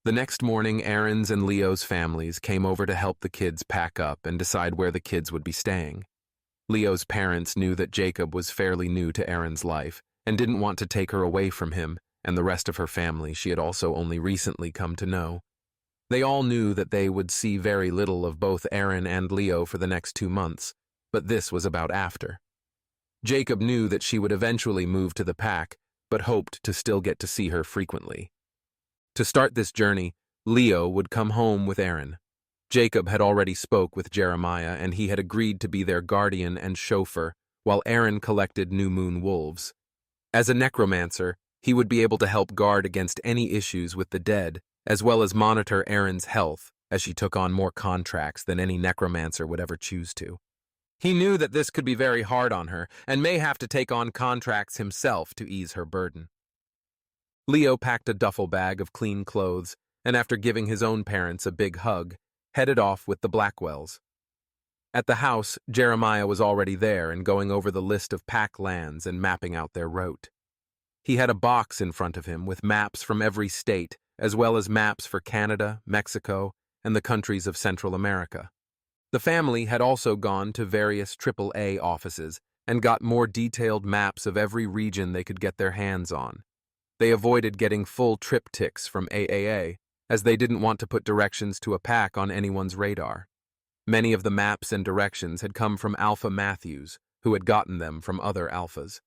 The next morning, Erin's and Leo's families came over to help the kids pack up and decide where the kids would be staying. Leo's parents knew that Jacob was fairly new to Erin's life and didn't want to take her away from him and the rest of her family she had also only recently come to know. They all knew that they would see very little of both Erin and Leo for the next 2 months, but this was about after. Jacob knew that she would eventually move to the pack, but hoped to still get to see her frequently. To start this journey, Leo would come home with Erin. Jacob had already spoke with Jeremiah, and he had agreed to be their guardian and chauffeur, while Erin collected new moon wolves. As a necromancer, he would be able to help guard against any issues with the dead, as well as monitor Erin's health, as she took on more contracts than any necromancer would ever choose to. He knew that this could be very hard on her, and may have to take on contracts himself to ease her burden. Leo packed a duffel bag of clean clothes, and after giving his own parents a big hug, headed off with the Blackwells. At the house, Jeremiah was already there and going over the list of pack lands and mapping out their route. He had a box in front of him with maps from every state, as well as maps for Canada, Mexico, and the countries of Central America. The family had also gone to various AAA offices and got more detailed maps of every region they could get their hands on. They avoided getting full triptychs from AAA, as they didn't want to put directions to a pack on anyone's radar. Many of the maps and directions had come from Alpha Matthews, who had gotten them from other alphas.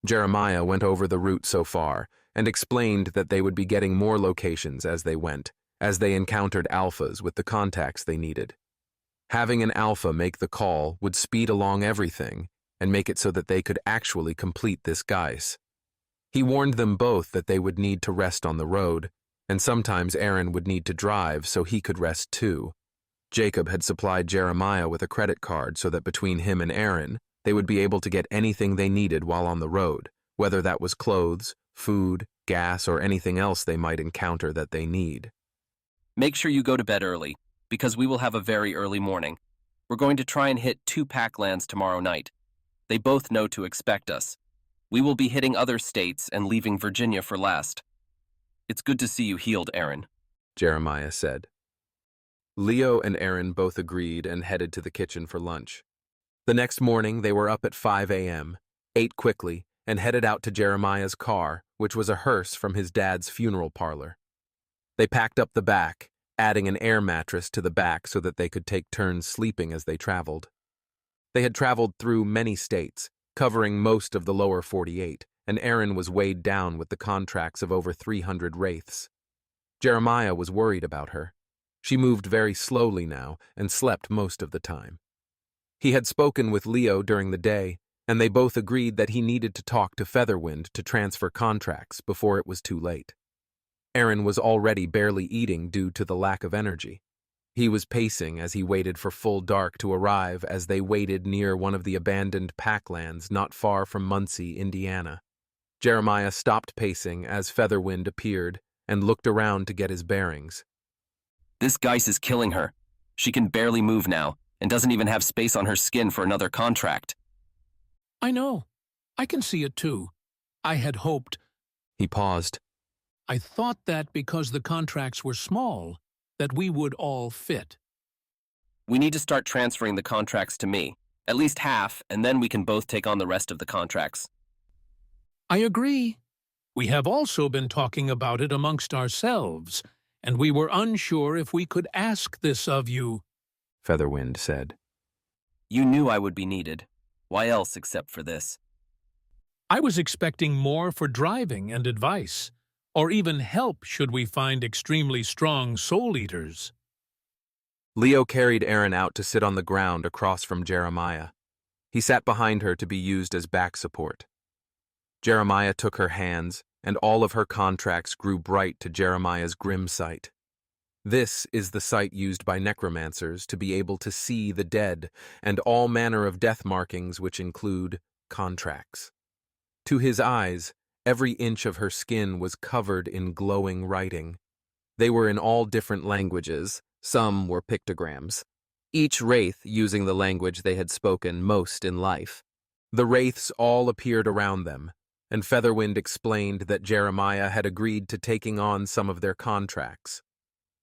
Jeremiah went over the route so far and explained that they would be getting more locations as they went, as they encountered alphas with the contacts they needed. Having an alpha make the call would speed along everything and make it so that they could actually complete this guise. He warned them both that they would need to rest on the road, and sometimes Erin would need to drive so he could rest too. Jacob had supplied Jeremiah with a credit card so that between him and Erin, they would be able to get anything they needed while on the road, whether that was clothes, food, gas, or anything else they might encounter that they need. Make sure you go to bed early, because we will have a very early morning. We're going to try and hit 2 pack lands tomorrow night. They both know to expect us. We will be hitting other states and leaving Virginia for last. It's good to see you healed, Erin, Jeremiah said. Leo and Erin both agreed and headed to the kitchen for lunch. The next morning, they were up at 5 a.m., ate quickly, and headed out to Jeremiah's car, which was a hearse from his dad's funeral parlor. They packed up the back, adding an air mattress to the back so that they could take turns sleeping as they traveled. They had traveled through many states, covering most of the lower 48, and Erin was weighed down with the contracts of over 300 wraiths. Jeremiah was worried about her. She moved very slowly now and slept most of the time. He had spoken with Leo during the day, and they both agreed that he needed to talk to Featherwind to transfer contracts before it was too late. Erin was already barely eating due to the lack of energy. He was pacing as he waited for full dark to arrive as they waited near one of the abandoned packlands not far from Muncie, Indiana. Jeremiah stopped pacing as Featherwind appeared and looked around to get his bearings. This geist is killing her. She can barely move now and doesn't even have space on her skin for another contract. I know. I can see it too. I had hoped. He paused. I thought that because the contracts were small, that we would all fit. We need to start transferring the contracts to me, at least half, and then we can both take on the rest of the contracts. I agree. We have also been talking about it amongst ourselves, and we were unsure if we could ask this of you, Featherwind said. You knew I would be needed. Why else except for this? I was expecting more for driving and advice, or even help should we find extremely strong soul eaters. Leo carried Erin out to sit on the ground across from Jeremiah. He sat behind her to be used as back support. Jeremiah took her hands, and all of her contracts grew bright to Jeremiah's grim sight. This is the sight used by necromancers to be able to see the dead and all manner of death markings which include contracts. To his eyes, every inch of her skin was covered in glowing writing. They were in all different languages, some were pictograms, each wraith using the language they had spoken most in life. The wraiths all appeared around them, and Featherwind explained that Jeremiah had agreed to taking on some of their contracts.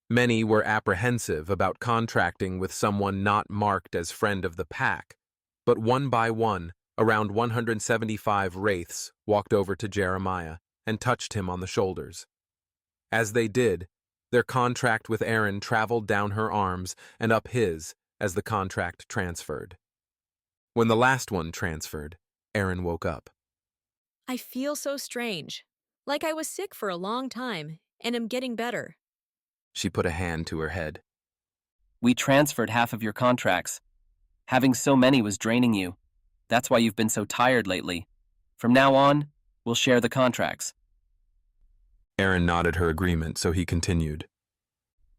Many were apprehensive about contracting with someone not marked as friend of the pack, but one by one, around 175 wraiths walked over to Jeremiah and touched him on the shoulders. As they did, their contract with Erin traveled down her arms and up his as the contract transferred. When the last one transferred, Erin woke up. I feel so strange, like I was sick for a long time and am getting better. She put a hand to her head. We transferred half of your contracts. Having so many was draining you. That's why you've been so tired lately. From now on, we'll share the contracts. Erin nodded her agreement, so he continued.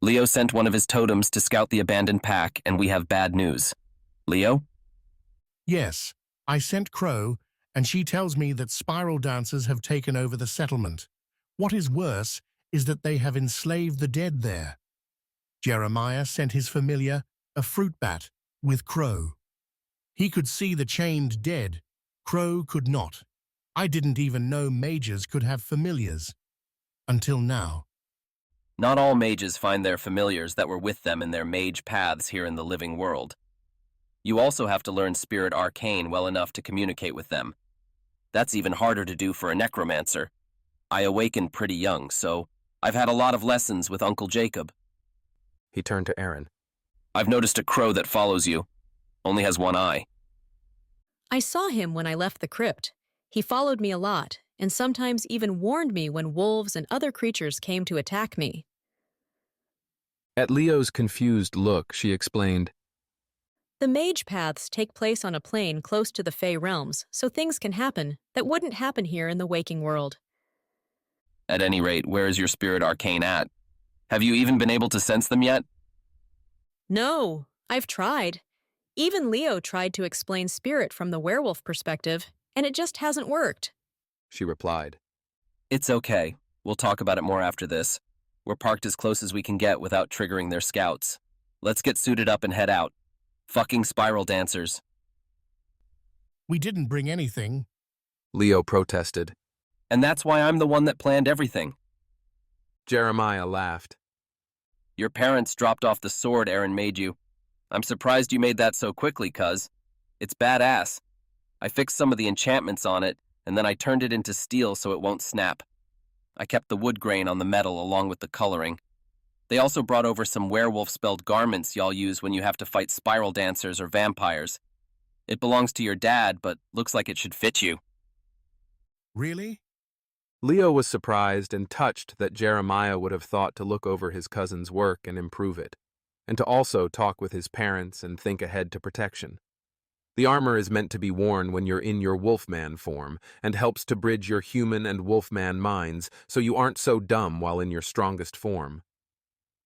Leo sent one of his totems to scout the abandoned pack, and we have bad news. Leo? Yes, I sent Crow, and she tells me that spiral dancers have taken over the settlement. What is worse is that they have enslaved the dead there. Jeremiah sent his familiar, a fruit bat, with Crow. He could see the chained dead. Crow could not. I didn't even know mages could have familiars. Until now. Not all mages find their familiars that were with them in their mage paths here in the living world. You also have to learn Spirit Arcane well enough to communicate with them. That's even harder to do for a necromancer. I awakened pretty young, so I've had a lot of lessons with Uncle Jacob. He turned to Erin. I've noticed a crow that follows you. Only has one eye. I saw him when I left the crypt. He followed me a lot, and sometimes even warned me when wolves and other creatures came to attack me. At Leo's confused look, she explained, The mage paths take place on a plane close to the Fey realms, so things can happen that wouldn't happen here in the waking world. At any rate, where is your Spirit Arcane at? Have you even been able to sense them yet? No, I've tried. Even Leo tried to explain spirit from the werewolf perspective, and it just hasn't worked. she replied. It's okay. We'll talk about it more after this. We're parked as close as we can get without triggering their scouts. Let's get suited up and head out. Fucking spiral dancers. We didn't bring anything. Leo protested. And that's why I'm the one that planned everything. Jeremiah laughed. Your parents dropped off the sword Erin made you. I'm surprised you made that so quickly, cuz. It's badass. I fixed some of the enchantments on it, and then I turned it into steel so it won't snap. I kept the wood grain on the metal along with the coloring. They also brought over some werewolf-spelled garments y'all use when you have to fight spiral dancers or vampires. It belongs to your dad, but looks like it should fit you. Really? Leo was surprised and touched that Jeremiah would have thought to look over his cousin's work and improve it, and to also talk with his parents and think ahead to protection. The armor is meant to be worn when you're in your wolfman form and helps to bridge your human and wolfman minds so you aren't so dumb while in your strongest form.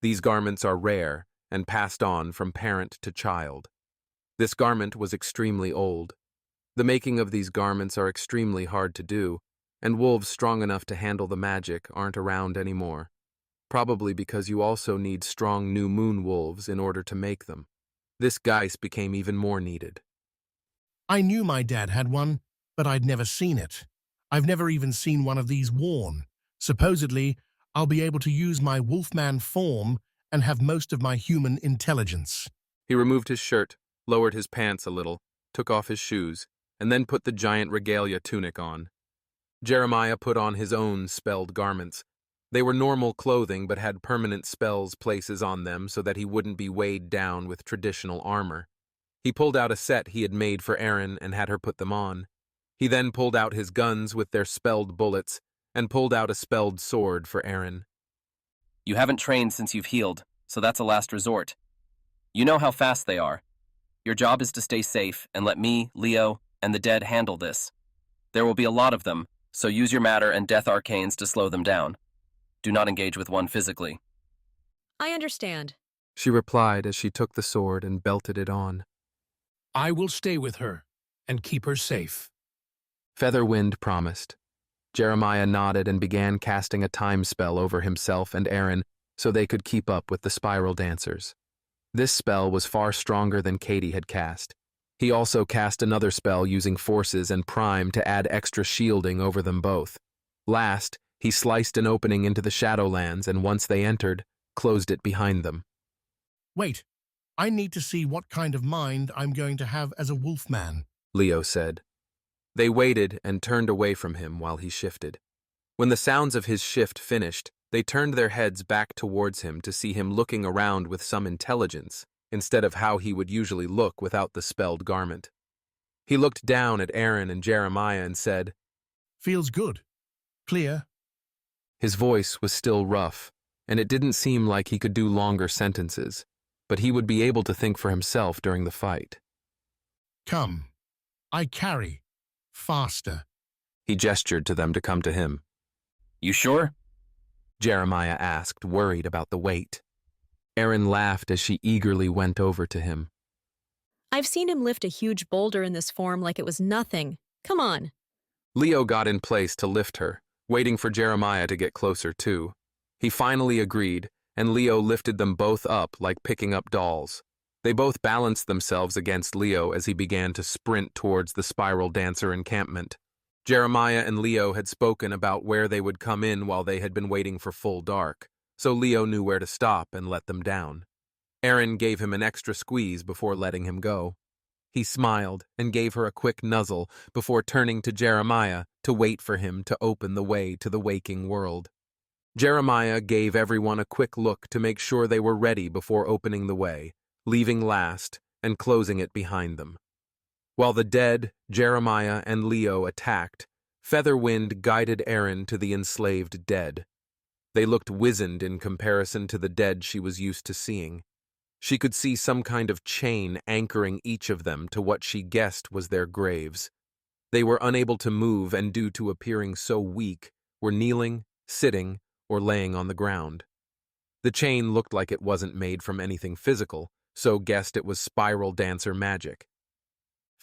These garments are rare and passed on from parent to child. This garment was extremely old. The making of these garments are extremely hard to do, and wolves strong enough to handle the magic aren't around anymore, probably because you also need strong new moon wolves in order to make them. This geist became even more needed. I knew my dad had one, but I'd never seen it. I've never even seen one of these worn. Supposedly, I'll be able to use my wolfman form and have most of my human intelligence. He removed his shirt, lowered his pants a little, took off his shoes, and then put the giant regalia tunic on. Jeremiah put on his own spelled garments. They were normal clothing but had permanent spells places on them so that he wouldn't be weighed down with traditional armor. He pulled out a set he had made for Erin and had her put them on. He then pulled out his guns with their spelled bullets and pulled out a spelled sword for Erin. You haven't trained since you've healed, so that's a last resort. You know how fast they are. Your job is to stay safe and let me, Leo, and the dead handle this. There will be a lot of them, so use your matter and death arcanes to slow them down. Do not engage with one physically. I understand. She replied as she took the sword and belted it on. I will stay with her and keep her safe. Featherwind promised. Jeremiah nodded and began casting a time spell over himself and Erin so they could keep up with the spiral dancers. This spell was far stronger than Katie had cast. He also cast another spell using forces and prime to add extra shielding over them both. Last, he sliced an opening into the Shadowlands and once they entered, closed it behind them. Wait, I need to see what kind of mind I'm going to have as a wolfman, Leo said. They waited and turned away from him while he shifted. When the sounds of his shift finished, they turned their heads back towards him to see him looking around with some intelligence, instead of how he would usually look without the spelled garment. He looked down at Erin and Jeremiah and said, Feels good. Clear. His voice was still rough, and it didn't seem like he could do longer sentences, but he would be able to think for himself during the fight. Come. I carry. Faster. He gestured to them to come to him. You sure? Jeremiah asked, worried about the weight. Erin laughed as she eagerly went over to him. I've seen him lift a huge boulder in this form like it was nothing. Come on. Leo got in place to lift her, waiting for Jeremiah to get closer too. He finally agreed, and Leo lifted them both up like picking up dolls. They both balanced themselves against Leo as he began to sprint towards the Spiral Dancer encampment. Jeremiah and Leo had spoken about where they would come in while they had been waiting for full dark, so Leo knew where to stop and let them down. Erin gave him an extra squeeze before letting him go. He smiled and gave her a quick nuzzle before turning to Jeremiah to wait for him to open the way to the waking world. Jeremiah gave everyone a quick look to make sure they were ready before opening the way, leaving last and closing it behind them. While the dead, Jeremiah and Leo attacked, Featherwind guided Erin to the enslaved dead. They looked wizened in comparison to the dead she was used to seeing. She could see some kind of chain anchoring each of them to what she guessed was their graves. They were unable to move and due to appearing so weak, were kneeling, sitting, or laying on the ground. The chain looked like it wasn't made from anything physical, so guessed it was Spiral Dancer magic.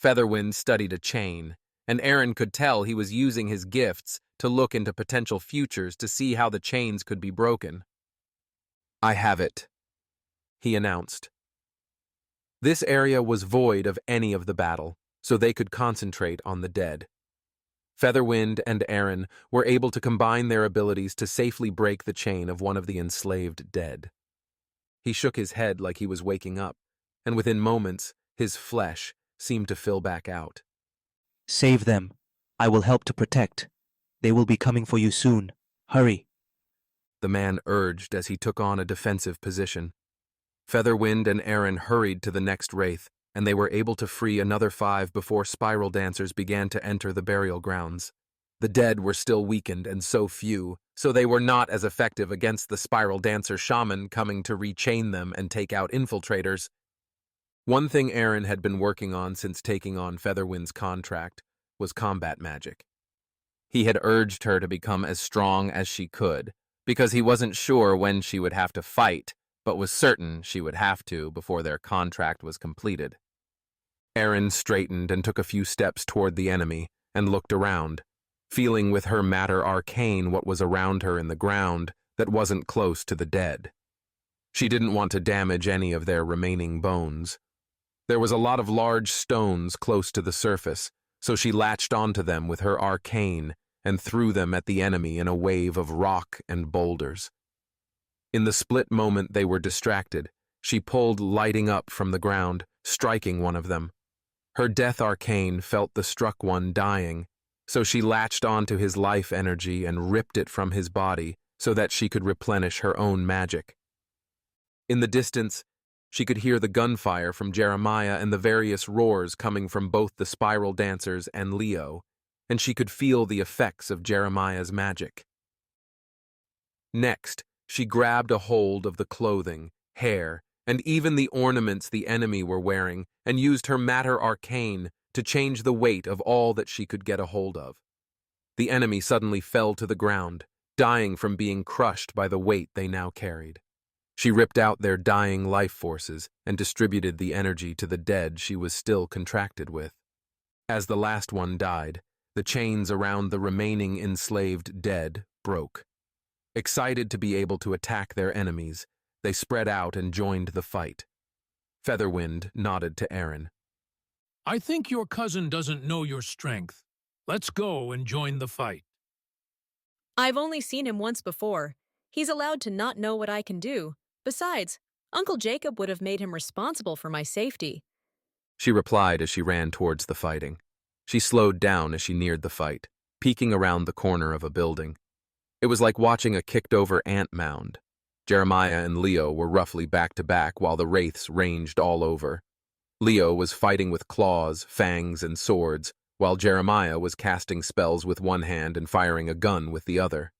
Featherwind studied a chain, and Erin could tell he was using his gifts to look into potential futures to see how the chains could be broken. I have it, he announced. This area was void of any of the battle, so they could concentrate on the dead. Featherwind and Erin were able to combine their abilities to safely break the chain of one of the enslaved dead. He shook his head like he was waking up, and within moments, his flesh seemed to fill back out. Save them. I will help to protect. They will be coming for you soon. Hurry. The man urged as he took on a defensive position. Featherwind and Erin hurried to the next wraith, and they were able to free another 5 before Spiral Dancers began to enter the burial grounds. The dead were still weakened and so few, so they were not as effective against the Spiral Dancer shaman coming to rechain them and take out infiltrators. One thing Erin had been working on since taking on Featherwind's contract was combat magic. He had urged her to become as strong as she could, because he wasn't sure when she would have to fight, but was certain she would have to before their contract was completed. Erin straightened and took a few steps toward the enemy and looked around, feeling with her matter arcane what was around her in the ground that wasn't close to the dead. She didn't want to damage any of their remaining bones. There was a lot of large stones close to the surface, so she latched onto them with her arcane and threw them at the enemy in a wave of rock and boulders. In the split moment they were distracted, she pulled lighting up from the ground, striking one of them. Her death arcane felt the struck one dying, so she latched onto his life energy and ripped it from his body so that she could replenish her own magic. In the distance, she could hear the gunfire from Jeremiah and the various roars coming from both the Spiral Dancers and Leo, and she could feel the effects of Jeremiah's magic. Next, she grabbed a hold of the clothing, hair, and even the ornaments the enemy were wearing and used her matter arcane to change the weight of all that she could get a hold of. The enemy suddenly fell to the ground, dying from being crushed by the weight they now carried. She ripped out their dying life forces and distributed the energy to the dead she was still contracted with. As the last one died, the chains around the remaining enslaved dead broke. Excited to be able to attack their enemies, they spread out and joined the fight. Featherwind nodded to Erin. I think your cousin doesn't know your strength. Let's go and join the fight. I've only seen him once before. He's allowed to not know what I can do. Besides, Uncle Jacob would have made him responsible for my safety. She replied as she ran towards the fighting. She slowed down as she neared the fight, peeking around the corner of a building. It was like watching a kicked-over ant mound. Jeremiah and Leo were roughly back-to-back while the wraiths ranged all over. Leo was fighting with claws, fangs, and swords, while Jeremiah was casting spells with one hand and firing a gun with the other.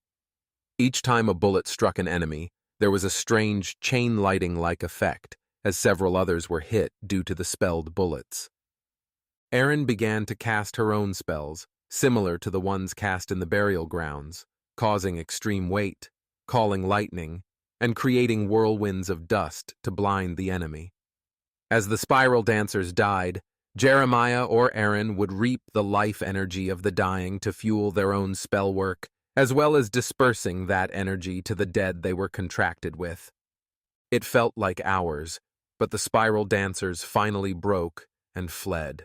Each time a bullet struck an enemy, there was a strange chain-lighting-like effect, as several others were hit due to the spelled bullets. Erin began to cast her own spells, similar to the ones cast in the burial grounds, causing extreme weight, calling lightning, and creating whirlwinds of dust to blind the enemy. As the spiral dancers died, Jeremiah or Erin would reap the life energy of the dying to fuel their own spell work, as well as dispersing that energy to the dead they were contracted with. It felt like hours, but the spiral dancers finally broke and fled.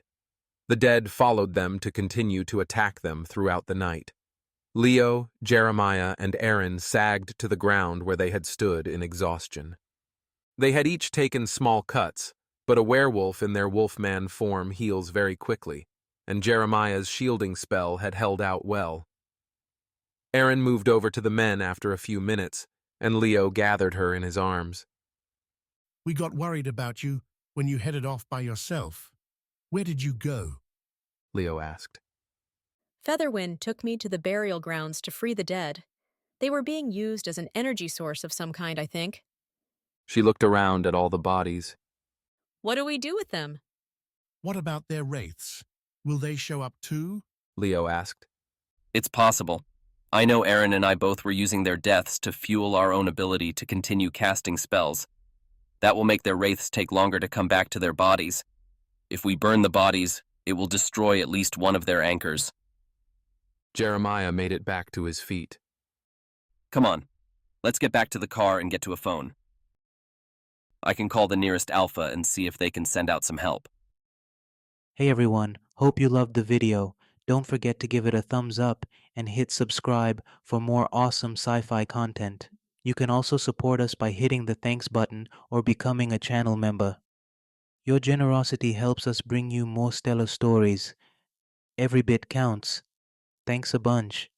The dead followed them to continue to attack them throughout the night. Leo, Jeremiah, and Erin sagged to the ground where they had stood in exhaustion. They had each taken small cuts, but a werewolf in their wolfman form heals very quickly, and Jeremiah's shielding spell had held out well. Erin moved over to the men after a few minutes, and Leo gathered her in his arms. We got worried about you when you headed off by yourself. Where did you go? Leo asked. Featherwind took me to the burial grounds to free the dead. They were being used as an energy source of some kind, I think. She looked around at all the bodies. What do we do with them? What about their wraiths? Will they show up too? Leo asked. It's possible. I know Erin and I both were using their deaths to fuel our own ability to continue casting spells. That will make their wraiths take longer to come back to their bodies. If we burn the bodies, it will destroy at least one of their anchors. Jeremiah made it back to his feet. Come on, let's get back to the car and get to a phone. I can call the nearest Alpha and see if they can send out some help. Hey everyone, hope you loved the video. Don't forget to give it a thumbs up and hit subscribe for more awesome sci-fi content. You can also support us by hitting the thanks button or becoming a channel member. Your generosity helps us bring you more stellar stories. Every bit counts. Thanks a bunch.